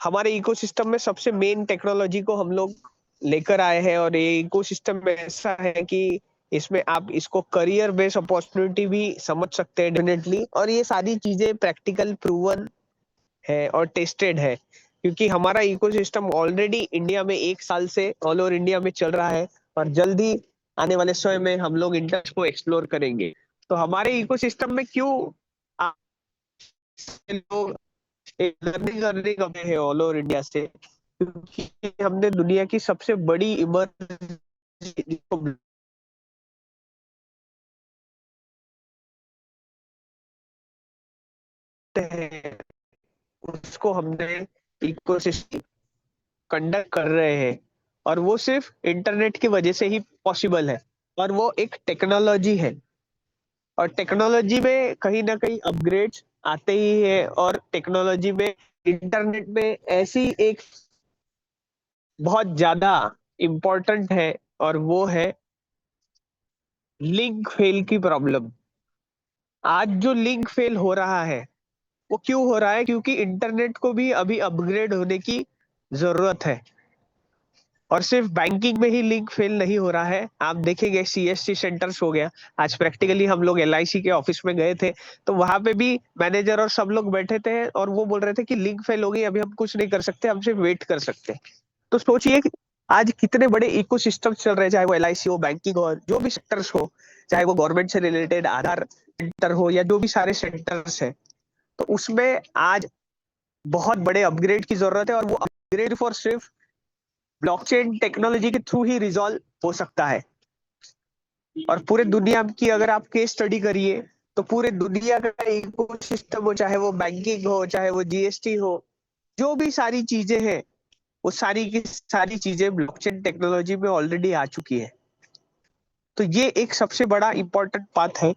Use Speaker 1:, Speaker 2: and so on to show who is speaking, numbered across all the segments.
Speaker 1: हमारे इकोसिस्टम में सबसे मेन टेक्नोलॉजी को हम लोग लेकर आए हैं, और ये इकोसिस्टम में ऐसा है कि इसमें आप इसको करियर बेस्ड अपॉर्चुनिटी भी समझ सकते हैं डेफिनेटली। और ये सारी चीजें प्रैक्टिकल प्रूवन है और टेस्टेड है, क्योंकि हमारा इकोसिस्टम ऑलरेडी इंडिया में 1 साल से ऑल ओवर इंडिया में चल रहा है। और जल्दी आने वाले समय में हम लोग इंडस्ट्री को एक्सप्लोर करेंगे। तो हमारे इकोसिस्टम में क्यों लोग लर्निंग अर्निंग कर रहे हैं ऑल ओवर इंडिया से, क्योंकि हमने दुनिया की सबसे बड़ी इमर्जेंसी है उसको हमने इकोसिस्टम कंडक्ट कर रहे हैं। और वो सिर्फ इंटरनेट की वजह से ही पॉसिबल है, और वो एक टेक्नोलॉजी है। और टेक्नोलॉजी में कहीं ना कहीं अपग्रेड्स आते ही है। और टेक्नोलॉजी में इंटरनेट में ऐसी एक बहुत ज्यादा इम्पोर्टेंट है, और वो है लिंक फेल की प्रॉब्लम। आज जो लिंक फेल हो रहा है वो क्यों हो रहा है? क्योंकि इंटरनेट को भी अभी अपग्रेड होने की जरूरत है। और सिर्फ बैंकिंग में ही लिंक फेल नहीं हो रहा है, आप देखेंगे सीएससी सेंटर्स हो गया। आज प्रैक्टिकली हम लोग एलआईसी के ऑफिस में गए थे, तो वहां पे भी मैनेजर और सब लोग बैठे थे, और वो बोल रहे थे कि लिंक फेल हो गई, अभी हम कुछ नहीं कर सकते, हम सिर्फ वेट कर सकते हैं। तो सोचिए कि आज कितने बड़े इकोसिस्टम चल रहे हैं, चाहे वो एलआईसी हो, बैंकिंग हो, जो भी सेक्टर्स हो, चाहे वो गवर्नमेंट से रिलेटेड आधार सेंटर हो, या जो भी सारे सेंटर्स है। तो उसमें आज बहुत बड़े अपग्रेड की जरूरत है, और वो अपग्रेड फॉर सिर्फ ब्लॉकचेन टेक्नोलॉजी के थ्रू ही रिजॉल्व हो सकता है। और पूरे दुनिया की अगर आप केस स्टडी करिए, तो पूरे दुनिया का इकोसिस्टम हो, चाहे वो बैंकिंग हो, चाहे वो जीएसटी हो, जो भी सारी चीजें हैं, वो सारी की सारी चीजें ब्लॉकचेन टेक्नोलॉजी में ऑलरेडी आ चुकी है। तो ये एक सबसे बड़ा इंपॉर्टेंट बात है।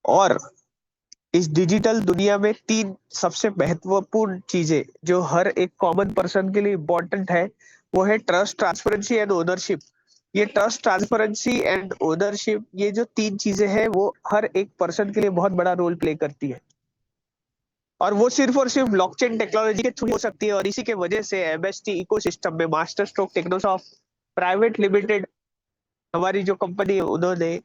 Speaker 1: और इस डिजिटल दुनिया में 3 सबसे महत्वपूर्ण चीजें जो हर एक कॉमन पर्सन के लिए इंपॉर्टेंट है, वो है ट्रस्ट, ट्रांसपेरेंसी एंड ओनरशिप। ये ट्रस्ट, ट्रांसपेरेंसी एंड ओनरशिप, ये जो 3 चीजें हैं, वो हर एक पर्सन के लिए बहुत बड़ा रोल प्ले करती है। और सिर्फ ब्लॉकचेन टेक्नोलॉजी के थ्रू हो सकती है। और इसी के वजह से एमएसटी इकोसिस्टम में मास्टर स्ट्रोक टेक्नोसॉफ्ट प्राइवेट लिमिटेड, हमारी जो कंपनी है, उन्होंने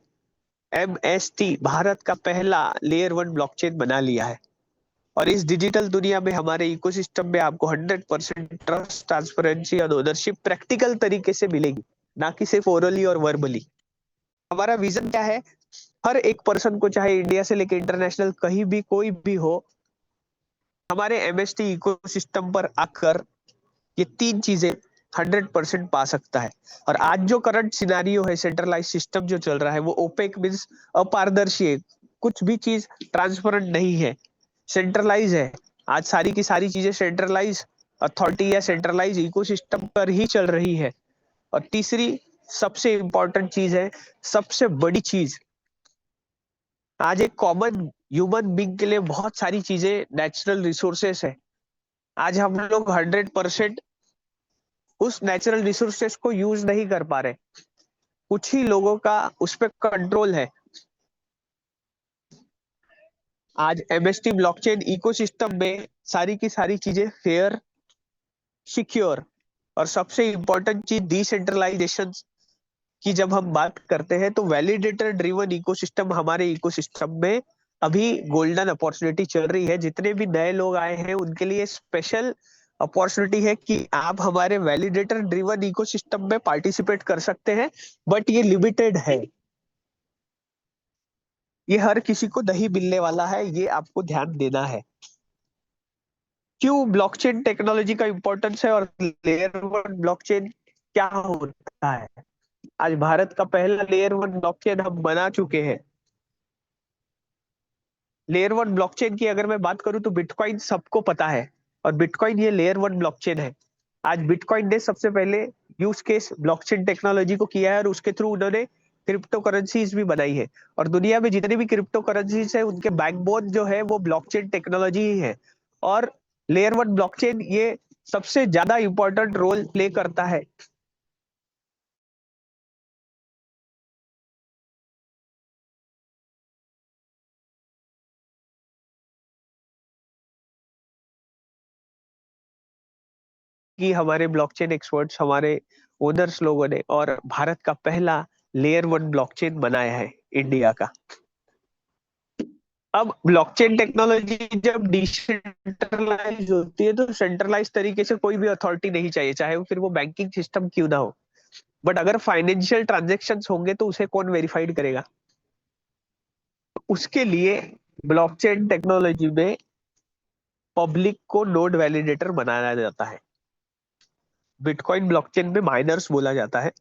Speaker 1: एमएसटी भारत का पहला लेयर 1 ब्लॉकचेन बना लिया है। और इस डिजिटल दुनिया में हमारे इकोसिस्टम में आपको 100% ट्रस्ट, ट्रांसपेरेंसी और ओनरशिप प्रैक्टिकल तरीके से मिलेगी, ना कि सिर्फ ओरली और वर्बली। हमारा विजन क्या है? हर एक पर्सन को, चाहे इंडिया से लेकर इंटरनेशनल कहीं भी कोई भी हो, हमारे एमएसटी इकोसिस्टम पर आकर ये 3 चीजें 100% पा सकता है। और आज जो करंट सिनारियो है, सेंट्रलाइज सिस्टम जो चल रहा है, वो ओपेक मीन्स अपारदर्शी है। कुछ भी चीज ट्रांसपेरेंट नहीं है, सेंट्रलाइज है। आज सारी की सारी चीजें सेंट्रलाइज अथॉरिटी या सेंट्रलाइज इकोसिस्टम पर ही चल रही है। और तीसरी सबसे इंपॉर्टेंट चीज है, सबसे बड़ी चीज, आज एक कॉमन ह्यूमन बींग के लिए बहुत सारी चीजें नेचुरल रिसोर्सेस है। आज हम लोग 100% उस नेचुरल रिसोर्सेस को यूज नहीं कर पा रहे। कुछ ही लोगों का उस पर कंट्रोल है। आज एमएसटी ब्लॉकचेन इकोसिस्टम में सारी की सारी चीजें फेयर, सिक्योर, और सबसे इंपॉर्टेंट चीज डिसेंट्रलाइजेशन की जब हम बात करते हैं, तो वैलिडेटर ड्रिवन इकोसिस्टम हमारे इकोसिस्टम में अभी गोल्डन अपॉर्चुनिटी चल रही है। जितने भी नए लोग आए हैं उनके लिए स्पेशल अपॉर्चुनिटी है कि आप हमारे वैलिडेटर ड्रिवन इकोसिस्टम में पार्टिसिपेट कर सकते हैं। बट ये लिमिटेड है, ये हर किसी को नहीं मिलने वाला है, ये आपको ध्यान देना है। क्यों ब्लॉकचेन टेक्नोलॉजी का इंपॉर्टेंस है, और लेयर 1 ब्लॉकचेन क्या होता है? आज भारत का पहला लेयर 1 ब्लॉकचेन हम बना चुके हैं। लेयर 1 ब्लॉकचेन की अगर मैं बात करूं, तो बिटकॉइन सबको पता है, और बिटकॉइन ये लेयर 1 ब्लॉकचेन है। आज बिटकॉइन ने सबसे पहले यूज केस ब्लॉकचेन टेक्नोलॉजी को किया है, और उसके थ्रू उन्होंने क्रिप्टो करेंसीज भी बनाई है। और दुनिया में जितनी भी क्रिप्टो करेंसीज है, उनके बैकबोन जो है वो ब्लॉकचेन टेक्नोलॉजी ही है। और लेयर 1 ब्लॉकचेन ये सबसे ज्यादा इंपॉर्टेंट रोल प्ले करता है। कि हमारे ब्लॉकचेन एक्सपर्ट्स, हमारे ओनर्स लोगों ने, और भारत का पहला लेयर 1 ब्लॉकचेन बनाया है इंडिया का। अब ब्लॉकचेन टेक्नोलॉजी जब डिसेंट्रलाइज होती है तो सेंट्रलाइज तरीके से कोई भी अथॉरिटी नहीं चाहिए, चाहे वो फिर वो बैंकिंग सिस्टम क्यों ना हो। बट अगर फाइनेंशियल ट्रांजेक्शन्स होंगे तो उसे कौन वेरीफाइड करेगा? उसके लिए ब्लॉकचेन टेक्नोलॉजी में पब्लिक को नोड वैलिडेटर बनाया जाता है। बिटकॉइन ब्लॉकचेन में माइनर्स बोला जाता है।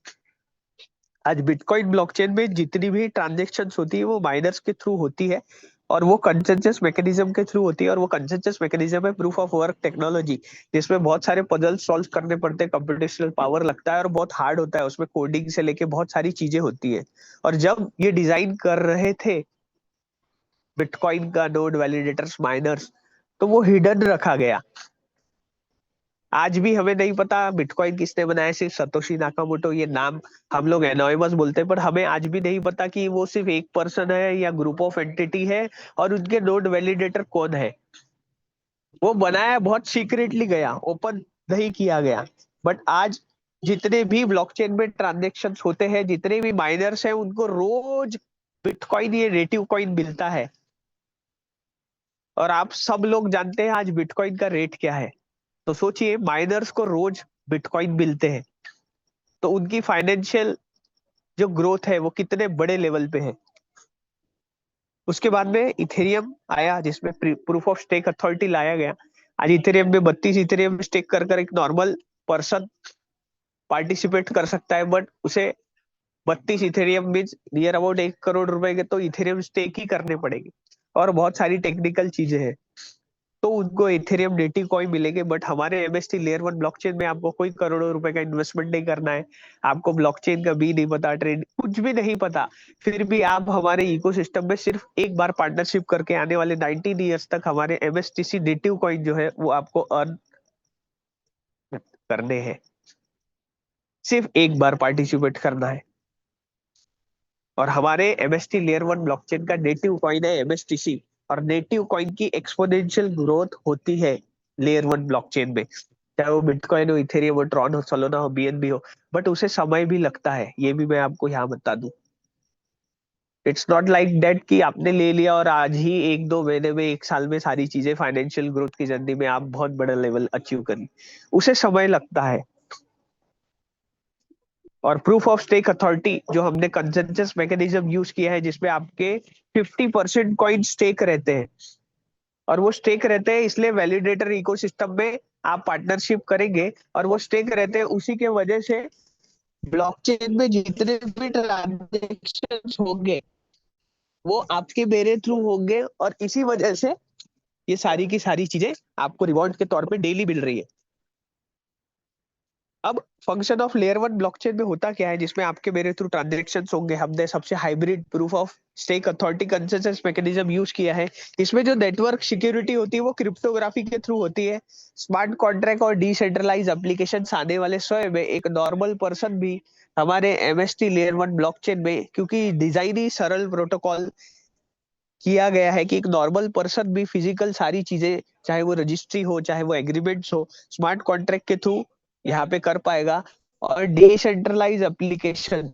Speaker 1: आज बिटकॉइन ब्लॉकचेन में जितनी भी ट्रांजेक्शन्स होती है वो माइनर्स के थ्रू होती है, और वो कंसेंसस मैकेनिज्म के थ्रू होती है। और वो कंसेंसस मैकेनिज्म है प्रूफ ऑफ वर्क टेक्नोलॉजी, जिसमें बहुत सारे पजल सॉल्व करने पड़ते हैं, कंप्यूटेशनल पावर लगता है और बहुत हार्ड होता है, उसमें कोडिंग से लेके बहुत सारी चीजें होती है। और जब ये डिजाइन कर रहे थे बिटकॉइन का नोड वैलिडेटर्स माइनर्स, तो वो हिडन रखा गया। आज भी हमें नहीं पता बिटकॉइन किसने बनाया, सिर्फ सतोशी नाकामोटो ये नाम हम लोग एनोनिमस बोलते हैं, पर हमें आज भी नहीं पता कि वो सिर्फ एक पर्सन है या ग्रुप ऑफ एंटिटी है, और उनके नोड वैलिडेटर कौन है। वो बनाया बहुत सीक्रेटली गया, ओपन नहीं किया गया। बट आज जितने भी ब्लॉकचेन में ट्रांजेक्शन्स होते हैं, जितने भी माइनर्स हैं, उनको रोज बिटकॉइन, ये नेटिव कॉइन मिलता है। और आप सब लोग जानते हैं आज बिटकॉइन का रेट क्या है। तो सोचिए, माइनर्स को रोज बिटकॉइन मिलते हैं, तो उनकी फाइनेंशियल जो ग्रोथ है वो कितने बड़े लेवल पे है। उसके बाद में इथेरियम आया, जिसमें प्रूफ ऑफ स्टेक अथॉरिटी लाया गया। आज इथेरियम में 32 इथेरियम स्टेक कर एक नॉर्मल पर्सन पार्टिसिपेट कर सकता है। बट उसे 32 Ethereum means near about 1 crore रुपए के तो इथेरियम स्टेक ही करने पड़ेंगे, और बहुत सारी टेक्निकल चीजें हैं। तो उनको इथेरियम नेटिव कॉइन मिलेंगे। बट हमारे एमएसटी लेयर 1 ब्लॉकचेन में आपको कोई करोड़ों रुपए का इन्वेस्टमेंट नहीं करना है, आपको ब्लॉकचेन का भी नहीं पता, ट्रेड कुछ भी नहीं पता, फिर भी आप हमारे इकोसिस्टम में सिर्फ एक बार पार्टनरशिप करके आने वाले 19 ईयर्स तक हमारे एमएसटीसी नेटिव कॉइन जो है वो आपको अर्न करने हैं। सिर्फ एक बार पार्टिसिपेट करना है। और हमारे एमएसटी लेयर 1 ब्लॉकचेन का नेटिव कॉइन है एमएसटीसी, और नेटिव कॉइन की एक्सपोनेंशियल ग्रोथ होती है लेयर 1 ब्लॉकचेन में, चाहे वो बिटकॉइन हो, इथेरियम हो, ट्रॉन हो, सोलोना हो, बीएनबी हो। बट उसे समय भी लगता है, ये भी मैं आपको यहाँ बता दूं। इट्स नॉट लाइक दैट कि आपने ले लिया और आज ही 1-2 महीने में, 1 साल में सारी चीजें फाइनेंशियल ग्रोथ की जर्नी में आप बहुत बड़ा लेवल अचीव करें। उसे समय लगता है। और प्रूफ ऑफ स्टेक अथॉरिटी जो हमने कंसेंसस मैकेनिज्म यूज किया है, जिसमें आपके 50% कॉइन स्टेक रहते हैं, और वो स्टेक रहते हैं इसलिए वैलिडेटर इकोसिस्टम में आप पार्टनरशिप करेंगे, और वो स्टेक रहते हैं उसी के वजह से ब्लॉकचेन में जितने भी ट्रांजेक्शन होंगे वो आपके मेरे थ्रू होंगे, और इसी वजह से ये सारी की सारी चीजें आपको रिवॉर्ड के तौर पे डेली मिल रही है। अब फंक्शन ऑफ लेयर 1 ब्लॉकचेन में होता क्या है, जिसमें आपके मेरे थ्रू ट्रांजेक्शन्स होंगे। हमने सबसे hybrid proof of stake authority consensus mechanism use किया है। इसमें जो नेटवर्क सिक्योरिटी होती है वो क्रिप्टोग्राफी के थ्रू होती है। स्मार्ट कॉन्ट्रैक्ट और डिसेंट्रलाइज एप्लीकेशन आने वाले समय में एक नॉर्मल पर्सन भी हमारे एमएसटी लेयर 1 ब्लॉकचेन में, क्योंकि डिजाइन ही सरल प्रोटोकॉल किया गया है कि एक नॉर्मल पर्सन भी फिजिकल सारी चीजें, चाहे वो रजिस्ट्री हो, चाहे वो एग्रीमेंट्स हो, स्मार्ट कॉन्ट्रैक्ट के थ्रू यहाँ पे कर पाएगा। और डिसेंट्रलाइज एप्लीकेशन,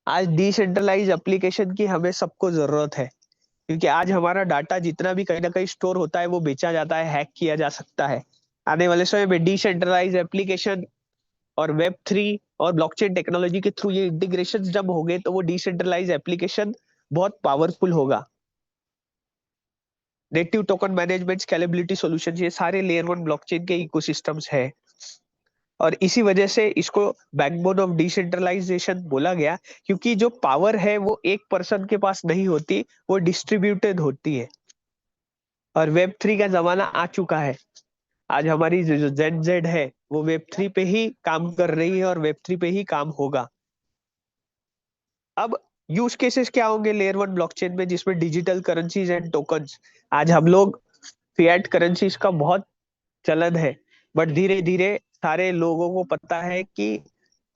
Speaker 1: आज डिसेंट्रलाइज एप्लीकेशन की हमें सबको जरूरत है, क्योंकि आज हमारा डाटा जितना भी कहीं ना कहीं स्टोर होता है वो बेचा जाता है, हैक किया जा सकता है। आने वाले समय में डिसेंट्रलाइज एप्लीकेशन और वेब 3 और ब्लॉकचेन टेक्नोलॉजी के थ्रू ये इंटीग्रेशन जब हो गए तो वो डिसेंट्रलाइज एप्लीकेशन बहुत पावरफुल होगा। Native token management, scalability solutions, ये सारे लेयर 1 ब्लॉकचेन के इकोसिस्टम्स है। और इसी वजह से इसको बैकबोन ऑफ डिसेंट्रलाइजेशन बोला गया, क्योंकि जो पावर है वो एक पर्सन के पास नहीं होती, वो डिस्ट्रीब्यूटेड होती है। और वेब 3 का जमाना आ चुका है। आज हमारी जो जेड है वो वेब 3 पे ही काम कर रही है, और वेब 3 पे ही काम होगा। अब यूज केसेस क्या होंगे लेयर 1 ब्लॉकचेन में, जिसमें डिजिटल करेंसीज एंड टोकन्स। आज हम लोग फिएट करेंसीज का बहुत चलन है, बट धीरे धीरे सारे लोगों को पता है कि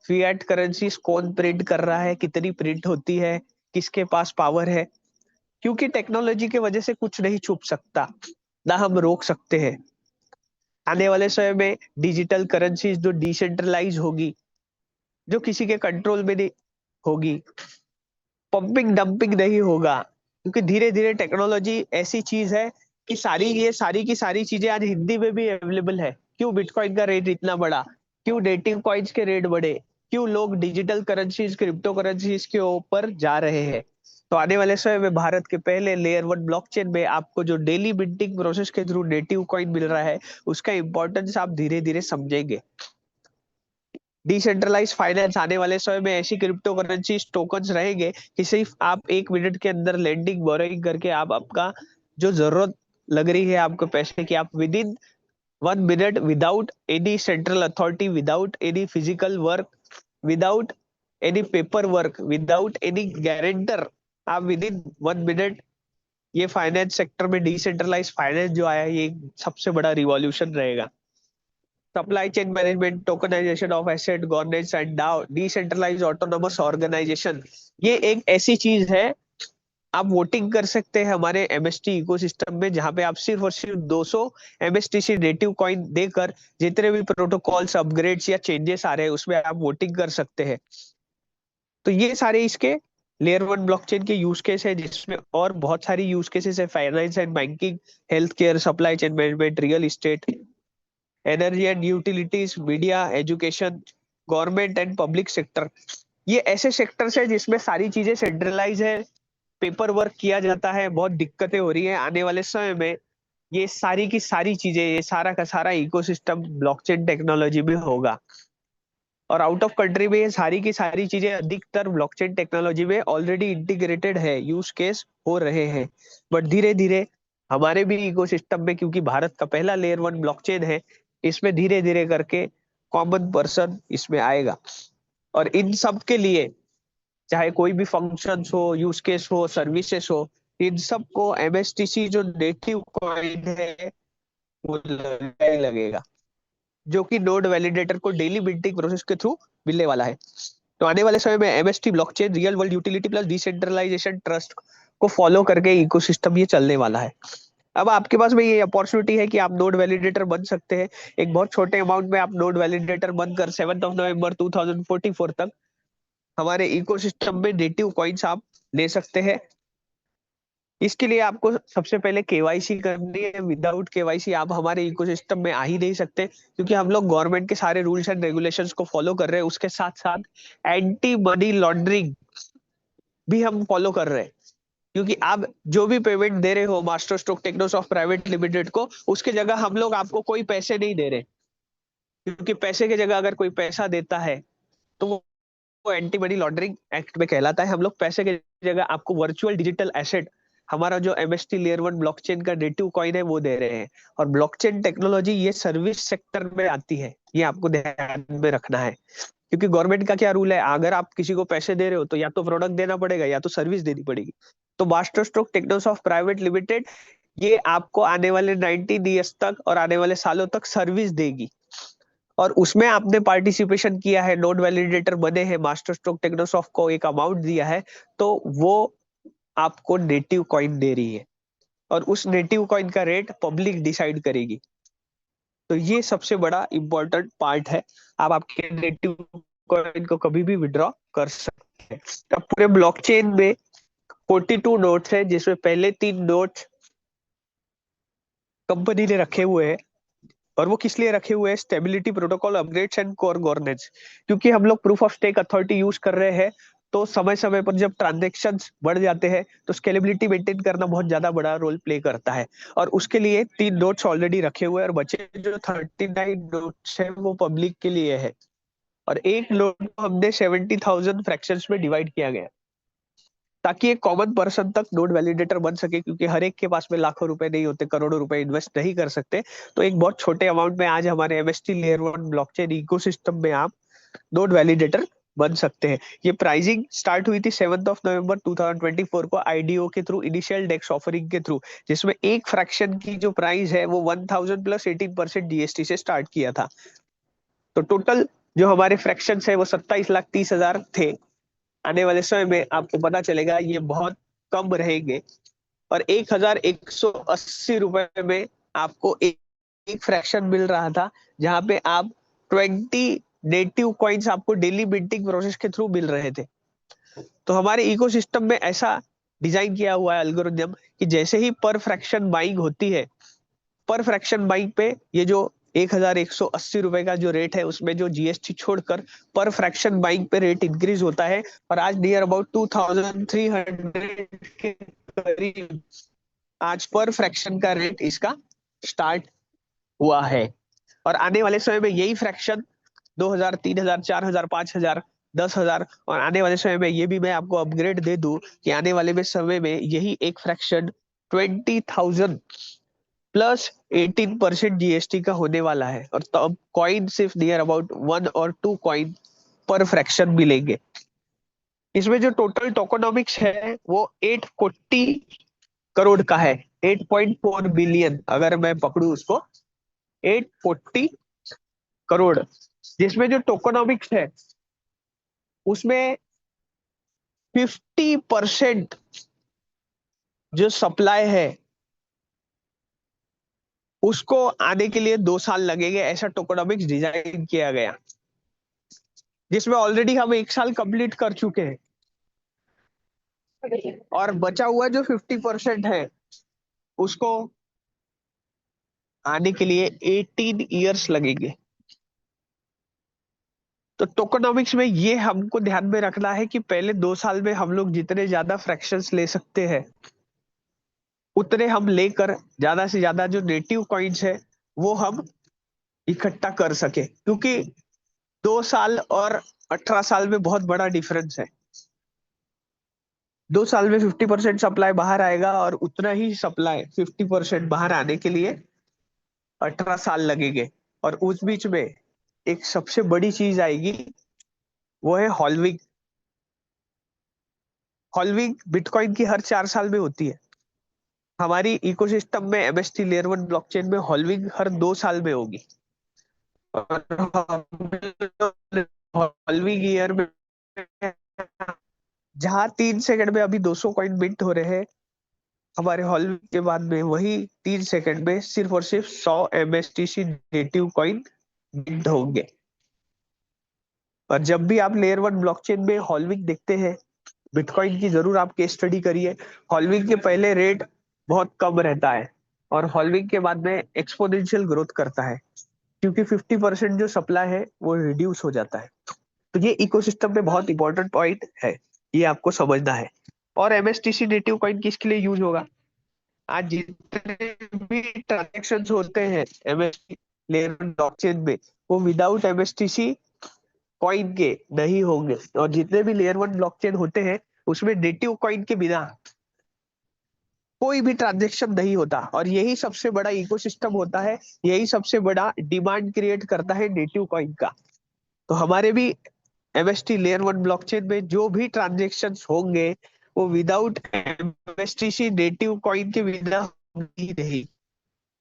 Speaker 1: फिएट करेंसीज कौन प्रिंट कर रहा है, कितनी प्रिंट होती है, किसके पास पावर है। क्योंकि टेक्नोलॉजी के वजह से कुछ नहीं छुप सकता, ना हम रोक सकते हैं। आने वाले समय में डिजिटल करेंसी जो डिसेंट्रलाइज होगी, जो किसी के कंट्रोल में नहीं होगी, पंपिंग डंपिंग नहीं होगा, क्योंकि धीरे धीरे टेक्नोलॉजी ऐसी चीज है कि सारी की सारी चीजें आज हिंदी में भी अवेलेबल है। क्यों बिटकॉइन का रेट इतना बढ़ा, क्यों नेटिव कॉइन्स के रेट बढ़े, क्यों लोग डिजिटल करेंसीज क्रिप्टो करेंसीज के ऊपर जा रहे हैं। तो आने वाले समय में भारत के पहले लेयर 1 ब्लॉकचेन में आपको जो डेली मिंटिंग प्रोसेस के थ्रू नेटिव कॉइन मिल रहा है, उसका इंपॉर्टेंस आप धीरे धीरे समझेंगे। डिसेंट्रलाइज फाइनेंस, आने वाले समय में ऐसी क्रिप्टो करेंसी टोकन्स रहेंगे कि सिर्फ आप 1 मिनट के अंदर लेंडिंग बोरोइंग करके आप आपका जो जरूरत लग रही है आपको पैसे की, आप within 1 minute, without any central authority, without any physical work, without any paper work, without any guarantor, आप विद इन 1 मिनट, ये फाइनेंस सेक्टर में डिसेंट्रलाइज फाइनेंस जो आया है, ये सबसे बड़ा रिवॉल्यूशन रहेगा। Supply chain management, tokenisation of asset, governance and DAO, decentralise autonomous organisation, ये एक ऐसी चीज है, आप वोटिंग कर सकते हैं हमारे एमएसटी इकोसिस्टम में, जहां पे आप सिर्फ और सिर्फ 200 एमएसटीसी नेटिव कॉइन देकर जितने भी प्रोटोकॉल्स अपग्रेड्स या चेंजेस आ रहे हैं उसमें आप वोटिंग कर सकते हैं। तो ये सारे इसके लेयर 1 ब्लॉकचेन के यूज केस है, जिसमें और बहुत सारी यूज केसेस है, finance and banking, health care, supply chain management, real estate, energy and utilities, media, education, government and public sector. ये ऐसे सेक्टर्स है जिसमें सारी चीजें सेंट्रलाइज है, पेपर वर्क किया जाता है, बहुत दिक्कतें हो रही है। आने वाले समय में ये सारी की सारी चीजें, ये सारा का सारा इकोसिस्टम ब्लॉकचेन टेक्नोलॉजी में होगा। और आउट ऑफ कंट्री में ये सारी की सारी चीजें अधिकतर ब्लॉकचेन टेक्नोलॉजी में ऑलरेडी इंटीग्रेटेड है, यूज केस हो रहे हैं। बट धीरे धीरे हमारे भी इकोसिस्टम में, क्योंकि भारत का पहला लेयर 1 ब्लॉकचेन है, इसमें धीरे धीरे करके कॉमन पर्सन इसमें आएगा। और इन सब के लिए, चाहे कोई भी फंक्शन हो, यूज केस हो, सर्विसेज हो, इन सबको एमएसटीसी जो नेटिव कॉइन है वो लगेगा ही लगेगा, जो कि नोड वैलिडेटर को डेली मिंटिंग प्रोसेस के थ्रू मिलने वाला है। तो आने वाले समय में MST blockchain real world utility plus decentralisation trust को फॉलो करके इकोसिस्टम ये चलने वाला है। अब आपके पास में ये अपॉर्चुनिटी है कि आप नोड वैलिडेटर बन सकते हैं। एक बहुत छोटे अमाउंट में आप नोड वैलिडेटर बनकर 7 नवंबर 2044 तक हमारे इकोसिस्टम में नेटिव कॉइन्स आप ले सकते हैं। इसके लिए आपको सबसे पहले केवाईसी करनी है। विदाउट केवाईसी आप हमारे इकोसिस्टम में आ ही नहीं सकते, क्योंकि हम लोग गवर्नमेंट के सारे रूल्स एंड रेगुलेशंस को फॉलो कर रहे हैं। उसके साथ साथ एंटी मनी लॉन्ड्रिंग भी हम फॉलो कर रहे हैं, क्योंकि आप जो भी पेमेंट दे रहे हो मास्टर स्ट्रोक टेक्नोसॉफ्ट प्राइवेट लिमिटेड को, उसके जगह हम लोग आपको कोई पैसे नहीं दे रहे, क्योंकि पैसे की जगह अगर कोई पैसा देता है तो वो एंटी मनी लॉन्ड्रिंग एक्ट में कहलाता है। हम लोग पैसे की जगह आपको वर्चुअल डिजिटल एसेट, हमारा जो एमएसटी लेयर 1 ब्लॉकचेन का नेटिव कॉइन है वो दे रहे हैं। और ब्लॉकचेन टेक्नोलॉजी ये सर्विस सेक्टर में आती है, ये आपको ध्यान में रखना है। क्योंकि गवर्नमेंट का क्या रूल है, अगर आप किसी को पैसे दे रहे हो तो या तो प्रोडक्ट देना पड़ेगा या तो सर्विस देनी पड़ेगी। तो मास्टर स्ट्रोक टेक्नोसॉफ्ट प्राइवेट लिमिटेड ये आपको आने वाले 19 ईयर्स तक और आने वाले सालों तक सर्विस देगी। और उसमें आपने पार्टिसिपेशन किया है, नोड वैलिडेटर बने हैं, मास्टर स्ट्रोक टेक्नोसॉफ्ट को एक अमाउंट दिया है, तो वो आपको नेटिव कॉइन दे रही है, और उस नेटिव कॉइन का रेट पब्लिक डिसाइड करेगी। तो ये सबसे बड़ा इंपॉर्टेंट पार्ट है। आप आपके नेटिव कॉइन को कभी भी विड्रॉ कर सकते हैं। अब पूरे ब्लॉकचेन में 42 नोट्स है, जिसमें पहले 3 नोट्स कंपनी ने रखे हुए हैं। और वो किस लिए रखे हुए हैं? Stability protocol upgrades and core governance. क्योंकि हम लोग proof of stake authority use कर रहे हैं, तो समय समय पर जब ट्रांजेक्शन्स बढ़ जाते हैं तो स्केलेबिलिटी मेंटेन करना बहुत ज्यादा बड़ा रोल प्ले करता है। और उसके लिए 3 नोट्स ऑलरेडी रखे हुए हैं, और बचे जो 39 नोट्स है वो पब्लिक के लिए है। और एक नोट को हमने 70,000 फ्रैक्शंस में डिवाइड किया गया, ताकि एक कॉमन पर्सन तक नोड वैलिडेटर बन सके, क्योंकि हर एक के पास में लाखों रुपए नहीं होते, करोड़ों रुपए इन्वेस्ट नहीं कर सकते। तो एक बहुत छोटे अमाउंट में आज हमारे एमएसटी लेयर 1 ब्लॉकचेन इकोसिस्टम में आप नोड वैलिडेटर बन सकते हैं। ये प्राइसिंग स्टार्ट हुई थी 7 नवंबर 2024 को आईडीओ के थ्रू, इनिशियल डेक्स ऑफरिंग के थ्रू, जिसमें एक फ्रैक्शन की जो प्राइस है वो 1000 प्लस 18% जीएसटी से स्टार्ट किया था। तो टोटल जो हमारे फ्रैक्शन है वो 27,30,000 थे। आने वाले समय में आपको पता चलेगा ये बहुत कम रहेंगे, और 1,180 रुपए में आपको एक फ्रैक्शन मिल रहा था जहां पे आप 20 नेटिव कॉइन्स आपको डेली मिंटिंग प्रोसेस के थ्रू मिल रहे थे। तो हमारे इकोसिस्टम में ऐसा डिजाइन किया हुआ है एल्गोरिथम कि जैसे ही पर फ्रैक्शन बाइंग होती है, पर फ्रैक्शन बाइंग पे ये जो 1180 रुपए का जो रेट है उसमें जो जीएसटी छोड़कर पर फ्रैक्शन बाइंग पे रेट इंक्रीज होता है और आज नियर अबाउट 2300 के करीब आज पर फ्रैक्शन का रेट इसका स्टार्ट हुआ है। और आने वाले समय में यही फ्रैक्शन 2000, 3000, 4000, 5000, 10,000 और आने वाले समय में ये भी मैं आपको अपग्रेड दे दूं कि आने वाले में समय में यही एक फ्रैक्शन 20,000 प्लस 18% जीएसटी का होने वाला है। और तब कॉइन सिर्फ नियर अबाउट 1 और 2 कॉइन पर फ्रैक्शन मिलेंगे। इसमें जो टोटल टोकोनॉमिक्स है वो 840 करोड़ का है, 8.4 बिलियन अगर मैं पकड़ू उसको, 840 करोड़, जिसमें जो टोकोनॉमिक्स है उसमें 50% जो सप्लाई है उसको आने के लिए 2 साल लगेंगे, ऐसा टोकोनॉमिक्स डिजाइन किया गया, जिसमें ऑलरेडी हम 1 साल कंप्लीट कर चुके हैं और बचा हुआ जो 50% है उसको आने के लिए 18 ईयर्स लगेंगे। तो टोकोनॉमिक्स में ये हमको ध्यान में रखना है कि पहले 2 साल में हम लोग जितने ज्यादा फ्रैक्शंस ले सकते हैं उतने हम लेकर ज्यादा से ज्यादा जो नेटिव कॉइन्स है वो हम इकट्ठा कर सके, क्योंकि 2 साल और 18 साल में बहुत बड़ा डिफरेंस है। 2 साल में 50% सप्लाई बाहर आएगा और उतना ही सप्लाई 50% बाहर आने के लिए 18 साल लगेंगे। और उस बीच में एक सबसे बड़ी चीज आएगी, वो है हॉल्विंग। हॉल्विंग बिटकॉइन की हर 4 साल में होती है। हमारी इकोसिस्टम में एमएसटी लेयर 1 ब्लॉकचेन में हॉल्विंग हर 2 साल में होगी। और हॉल्विंग ईयर में जहां 3 सेकंड में अभी 200 कॉइन मिंट हो रहे हैं, हमारे हॉल्विंग के बाद में वही 3 सेकंड में सिर्फ और सिर्फ 100 एमएसटीसी नेटिव कॉइन मिंट होंगे। और जब भी आप लेयर 1 ब्लॉकचेन में हॉल्विंग देखते हैं बिटकॉइन की, जरूर आप केस स्टडी करिए। हॉल्विंग के पहले रेट बहुत कम रहता है और हॉल्विंग के बाद में एक्सपोनेंशियल ग्रोथ करता है, क्योंकि 50% जो सप्लाई है वो रिड्यूस हो जाता है। तो ये इकोसिस्टम में बहुत इंपॉर्टेंट पॉइंट है, ये आपको समझना है। और एमएसटीसी नेटिव कॉइन किसके लिए यूज होगा? आज जितने भी ट्रांजेक्शन होते हैं एमएसटी लेयर ब्लॉकचेन में वो विदाउट एमएसटीसी कॉइन के नहीं होंगे। और जितने भी लेयर 1 ब्लॉकचेन होते हैं उसमें नेटिव कॉइन के बिना कोई भी ट्रांजेक्शन नहीं होता। और यही सबसे बड़ा इकोसिस्टम होता है, यही सबसे बड़ा डिमांड क्रिएट करता है नेटिव कॉइन का। तो हमारे भी एमएसटी लेयर 1 ब्लॉकचेन में जो भी ट्रांजेक्शन होंगे वो विदाउट एमएसटीसी नेटिव कॉइन के बिना ही नहीं।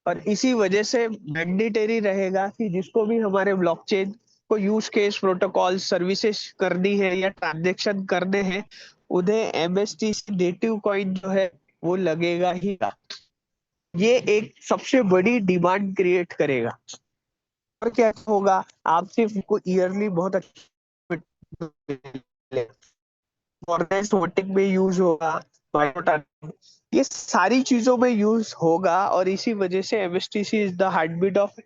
Speaker 1: और इसी वजह से मैंडेटरी रहेगा कि जिसको भी हमारे ब्लॉकचेन को यूज केस प्रोटोकॉल सर्विसेज करनी है या ट्रांजेक्शन करने हैं, उन्हें एमएसटीसी नेटिव कॉइन जो है वो लगेगा ही। ये एक सबसे बड़ी डिमांड क्रिएट करेगा। और क्या होगा, आप सिर्फ को ईयरली बहुत अच्छा फॉरेस्ट वोटिंग में यूज होगा, ये सारी चीजों में यूज होगा। और इसी वजह से MSTC is the heartbeat of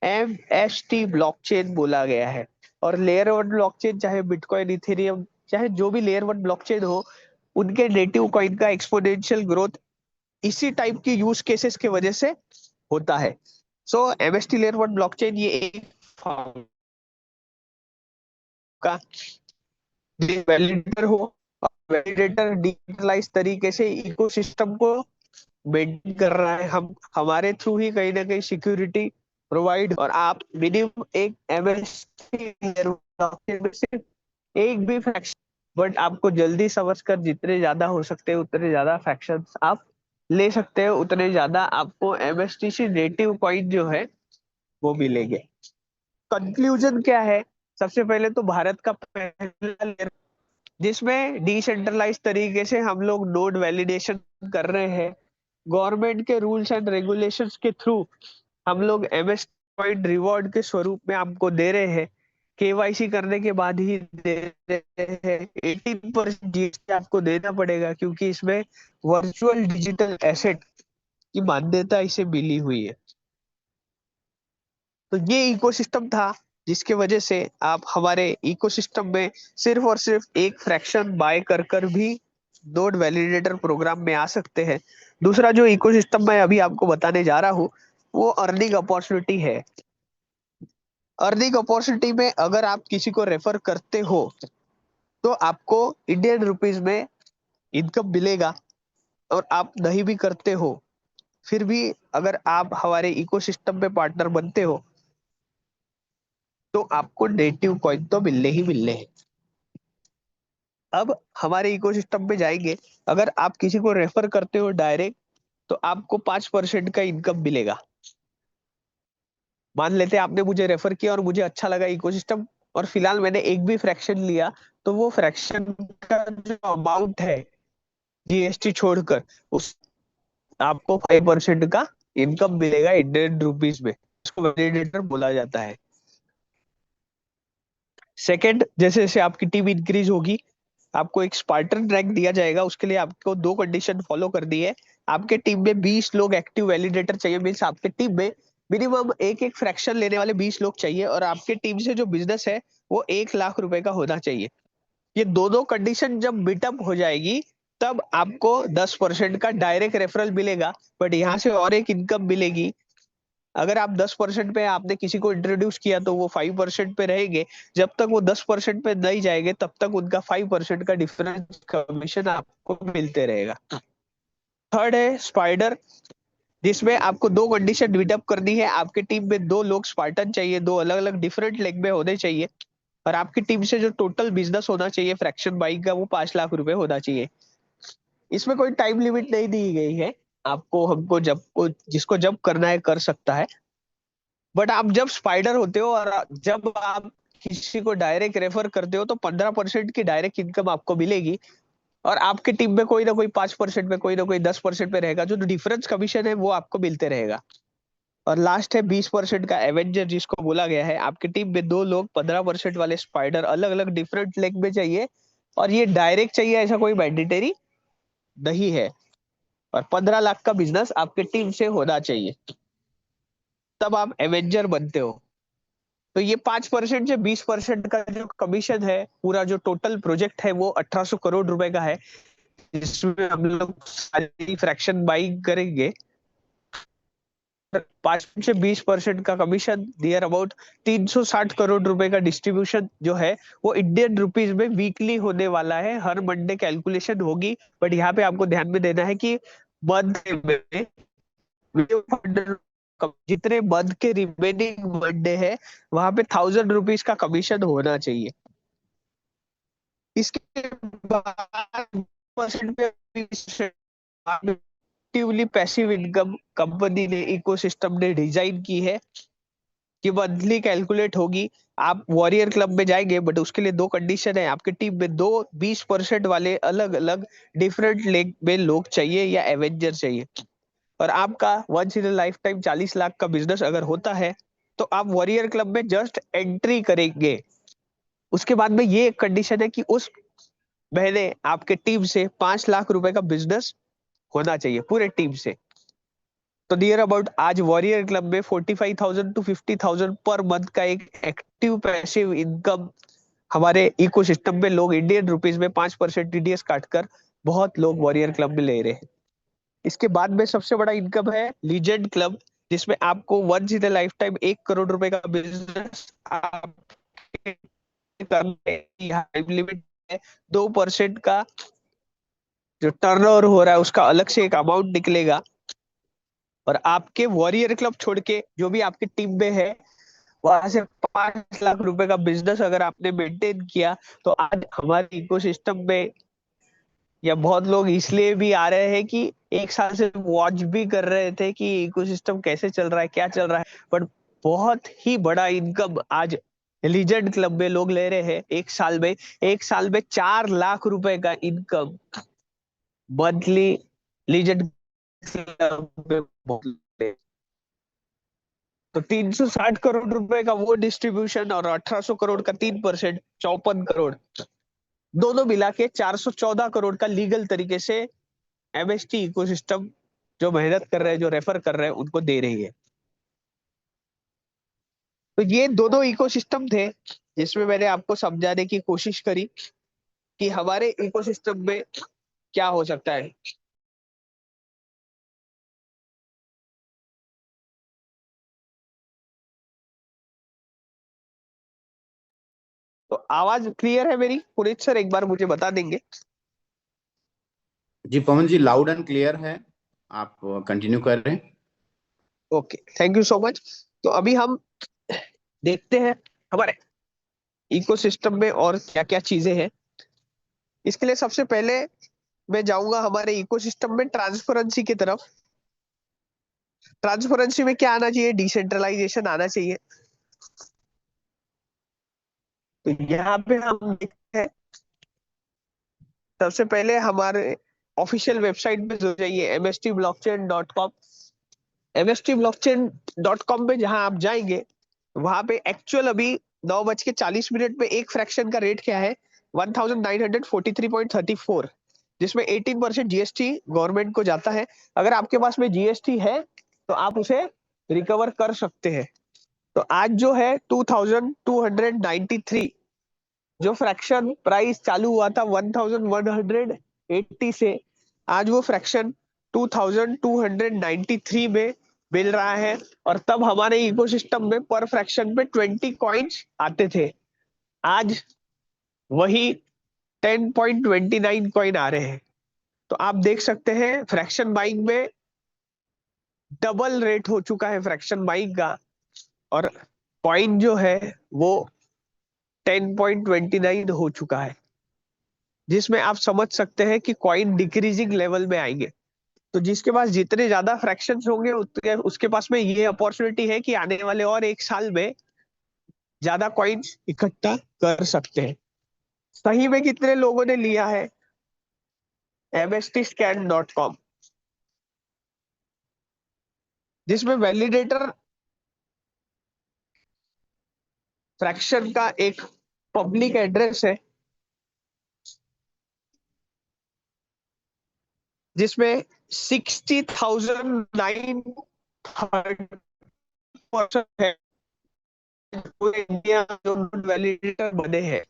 Speaker 1: MST blockchain बोला गया है। और लेयर 1 ब्लॉकचेन चाहे बिटकॉइन, इथेरियम, चाहे जो भी लेयर 1 ब्लॉकचेन हो, उनके नेटिव कॉइन का एक्सपोनेंशियल ग्रोथ इसी टाइप की यूज केसेस के वजह से होता है। सो एमएसटी लेयर 1 ब्लॉकचेन ये एक का वैलिडेटर हो, वैलिडेटर डिसेंट्रलाइज तरीके से इकोसिस्टम को मेंटेन कर रहा है। हम हमारे थ्रू ही कहीं ना कहीं सिक्योरिटी प्रोवाइड। और आप मिनिमम एक एमएसटी में सिर्फ एक भी फ्रैक्शन, बट आपको जल्दी समझ कर जितने ज्यादा हो सकते हैं उतने ज्यादा फ्रैक्शन आप ले सकते हैं, उतने ज्यादा आपको एमएसटीसी नेटिव कॉइन जो है वो मिलेंगे। कंक्लूजन क्या है? सबसे पहले तो भारत का पहला लेयर जिसमें डिसेंट्रलाइज तरीके से हम लोग नोड वैलिडेशन कर रहे हैं, गवर्नमेंट के रूल्स एंड रेगुलेशंस के थ्रू हम लोग MS पॉइंट रिवॉर्ड के स्वरूप में आपको दे रहे हैं, KYC करने के बाद ही दे रहे हैं। 18% GST आपको देना पड़ेगा, क्योंकि इसमें वर्चुअल डिजिटल एसेट की मान्यता इसे मिली हुई है। तो ये इकोसिस्टम था, जिसके वजह से आप हमारे इकोसिस्टम में सिर्फ और सिर्फ एक फ्रैक्शन बाय कर कर भी नोड वैलिडेटर प्रोग्राम में आ सकते हैं। दूसरा जो इकोसिस्टम मैं अभी आपको बताने जा रहा हूँ, वो अर्निंग अपॉर्चुनिटी है। अर्निंग अपॉर्चुनिटी में अगर आप किसी को रेफर करते हो तो आपको इंडियन रुपीज में इनकम मिलेगा, और आप नहीं भी करते हो फिर भी अगर आप हमारे इकोसिस्टम में पार्टनर बनते हो तो आपको नेटिव कॉइन तो मिलने ही मिलने हैं। अब हमारे इकोसिस्टम पे जाएंगे, अगर आप किसी को रेफर करते हो डायरेक्ट तो आपको 5% का इनकम मिलेगा। मान लेते हैं आपने मुझे रेफर किया और मुझे अच्छा लगा इकोसिस्टम, और फिलहाल मैंने एक भी फ्रैक्शन लिया, तो वो फ्रैक्शन का जो अमाउंट है GST छोड़कर, उस आपको 5% का इनकम मिलेगा इंडियन रुपीज में। उसको वैलिडेटर बोला जाता है। सेकंड, जैसे जैसे आपकी टीम इंक्रीज होगी, आपको एक स्पार्टन रैंक दिया जाएगा। उसके लिए आपको दो कंडीशन फॉलो कर दी है। आपके टीम में 20 लोग एक्टिव वैलिडेटर चाहिए, मीन्स आपके टीम में मिनिमम एक एक फ्रैक्शन लेने वाले 20 लोग चाहिए, और आपके टीम से जो बिजनेस है वो 1 लाख रुपए का होना चाहिए। ये दोनों कंडीशन जब मीटअप हो जाएगी, तब आपको 10% का डायरेक्ट रेफरल मिलेगा। बट यहाँ से और एक इनकम मिलेगी। अगर आप 10% पे आपने किसी को इंट्रोड्यूस किया तो वो 5% पे रहेंगे। जब तक वो 10% पे नहीं जाएंगे तब तक उनका 5% का डिफरेंस कमीशन आपको मिलते रहेगा। थर्ड है स्पाइडर, जिसमें आपको दो कंडीशन मीटअप करनी है। आपके टीम में दो लोग स्पार्टन चाहिए, दो अलग अलग डिफरेंट लेग में होने चाहिए, और आपकी टीम से जो टोटल बिजनेस होना चाहिए फ्रैक्शन बाइंग का, वो 5 लाख रुपए होना चाहिए। इसमें कोई टाइम लिमिट नहीं दी गई है। आपको हमको जब को जिसको जब करना है कर सकता है। बट आप जब स्पाइडर होते हो और जब आप किसी को डायरेक्ट रेफर करते हो तो 15% की डायरेक्ट इनकम आपको मिलेगी, और आपकी टीम में कोई ना कोई 5% पे, कोई ना कोई 10% पे रहेगा। जो डिफरेंस कमीशन है वो आपको मिलते रहेगा। और लास्ट है 20% का एवेंजर, जिसको बोला गया है आपकी टीम में दो लोग 15% वाले स्पाइडर अलग अलग डिफरेंट लेग में चाहिए, और ये डायरेक्ट चाहिए, ऐसा कोई मैंडेटरी नहीं है। और 15 लाख का बिजनेस आपके टीम से होना चाहिए, तब आप एवेंजर बनते हो। तो ये 5% से 20% का जो कमीशन है, पूरा जो टोटल प्रोजेक्ट है वो 1800 करोड़ रुपए का है, जिसमें हम लोग सारी फ्रैक्शन बाइंग करेंगे। 5 से 20% का कमीशन, नियर अबाउट 360 करोड़ रुपए का डिस्ट्रीब्यूशन जो है वो इंडियन रुपीज में वीकली होने वाला है। हर मंडे कैलकुलेशन होगी। बट यहाँ पे आपको ध्यान में देना है कि मंथ में जितने मंथ के रिमेनिंग मंडे है वहां पे 1000 रुपीज का कमीशन होना चाहिए। इसके बाद परसेंट पे एक्टिवली पैसिव इनकम कंपनी ने, इकोसिस्टम ने डिजाइन की है कि मंथली कैलकुलेट होगी। आप वॉरियर क्लब में जाएंगे, बट उसके लिए दो कंडीशन है। आपके टीम में दो 20% वाले अलग अलग डिफरेंट लेग में लोग चाहिए, या एवेंजर चाहिए। और आपका once in lifetime 40 lakh का बिजनेस अगर होता है तो आप वॉरियर क्लब में जस्ट एंट्री करेंगे। उसके बाद में ये एक कंडीशन है कि उस महीने आपके टीम से 5 लाख रुपए का बिजनेस होना चाहिए, पूरे टीम से। तो नियर अबाउट आज वॉरियर क्लब में 45,000 to 50,000 पर मंथ का एक एक्टिव पैसिव इनकम हमारे इकोसिस्टम में लोग इंडियन रुपीज में 5% TDS काटकर बहुत लोग वॉरियर क्लब में ले रहे हैं। इसके बाद में सबसे बड़ा इनकम है लीजेंड क्लब, जिसमें आपको once in lifetime 1 crore रुपए का बिजनेस आप टाइम लिमिट है। 2% का जो टर्नओवर हो रहा है उसका अलग से एक अमाउंट निकलेगा। और आपके वॉरियर क्लब छोड़ के जो भी आपकी टीम में है, वहां से 5 लाख रुपए का बिजनेस अगर आपने मेंटेन किया, तो आज हमारे इकोसिस्टम में या बहुत लोग इसलिए भी आ रहे हैं कि एक साल से वॉच भी कर रहे थे कि इकोसिस्टम कैसे चल रहा है, क्या चल रहा है। बट बहुत ही बड़ा इनकम आज लीजेंड क्लब में लोग ले रहे हैं। एक साल में 4 लाख रुपए का इनकम मंथली लीजेंड क्लब में। तो 360 करोड़ रुपए का वो डिस्ट्रीब्यूशन और 1800 करोड़ का 3%, 54 करोड़, दोनों मिला के 414 करोड़ का लीगल तरीके से एमएसटी इकोसिस्टम जो मेहनत कर रहे हैं, जो रेफर कर रहे हैं, उनको दे रही है। तो ये दोनों इकोसिस्टम थे जिसमें मैंने आपको समझाने की कोशिश करी कि हमारे इकोसिस्टम में क्या हो सकता है। तो आवाज क्लियर है मेरी? पुनीत सर एक बार मुझे बता देंगे।
Speaker 2: जी पवन जी, लाउड एंड क्लियर है। आप कंटिन्यू कर रहे हैं।
Speaker 1: Okay, thank you so much. तो अभी हम देखते हैं हमारे इकोसिस्टम में और क्या क्या चीजें हैं। इसके लिए सबसे पहले मैं जाऊंगा हमारे इकोसिस्टम में ट्रांसपेरेंसी की तरफ। ट्रांसपेरेंसी में क्या आना चाहिए? डिसेंट्रलाइजेशन आना चाहिए। तो यहाँ पे हम देखते हैं, सबसे पहले हमारे ऑफिशियल वेबसाइट पे जो जाइए mstblockchain.com। mstblockchain.com पे जहां आप जाएंगे, वहां पे एक्चुअल अभी 9:40 पे एक फ्रैक्शन का रेट क्या है? 1943.34, जिसमें 18% जीएसटी गवर्नमेंट को जाता है। अगर आपके पास में जीएसटी है तो आप उसे रिकवर कर सकते हैं। तो आज जो है 2293, जो फ्रैक्शन प्राइस चालू हुआ था 1180 से, आज वो फ्रैक्शन 2293 में मिल रहा है। और तब हमारे इकोसिस्टम में पर फ्रैक्शन पे 20 कॉइन्स आते थे। आज वही 10.29 कॉइन आ रहे हैं। तो आप देख सकते हैं फ्रैक्शन बाइंग में डबल रेट हो चुका है फ्रैक्शन बाइंग का। और कॉइन जो है वो 10.29 हो चुका है, जिसमें आप समझ सकते हैं कि कॉइन डिक्रीजिंग लेवल में आएंगे। तो जिसके पास जितने ज्यादा फ्रैक्शंस होंगे उतने उसके पास में ये अपॉर्चुनिटी है कि आने वाले और एक साल में ज्यादा कॉइन्स इकट्ठा कर सकते हैं। सही में कितने लोगों ने लिया है? mstscan.com, जिसमें वैलिडेटर फ्रैक्शन का एक पब्लिक एड्रेस है, जिसमें 60,930 है पूरे इंडिया जो नोड वैलिडेटर बने हैं।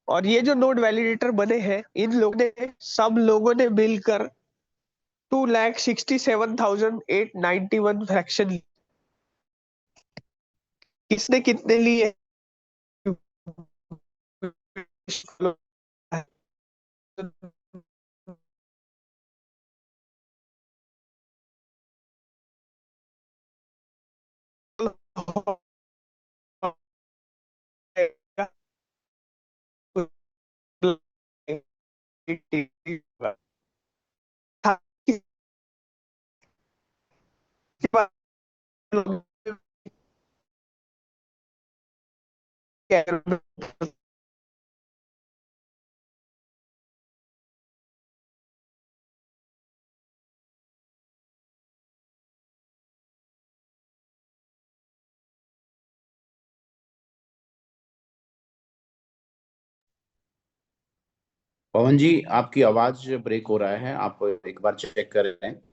Speaker 1: और ये जो नोड वैलिडेटर बने हैं, इन लोगों ने सब लोगों ने मिलकर 2,67,891 फ्रैक्शन। किसने कितने लिए?
Speaker 2: पवन जी, आपकी आवाज ब्रेक हो रहा है, आप एक बार चेक कर रहे हैं।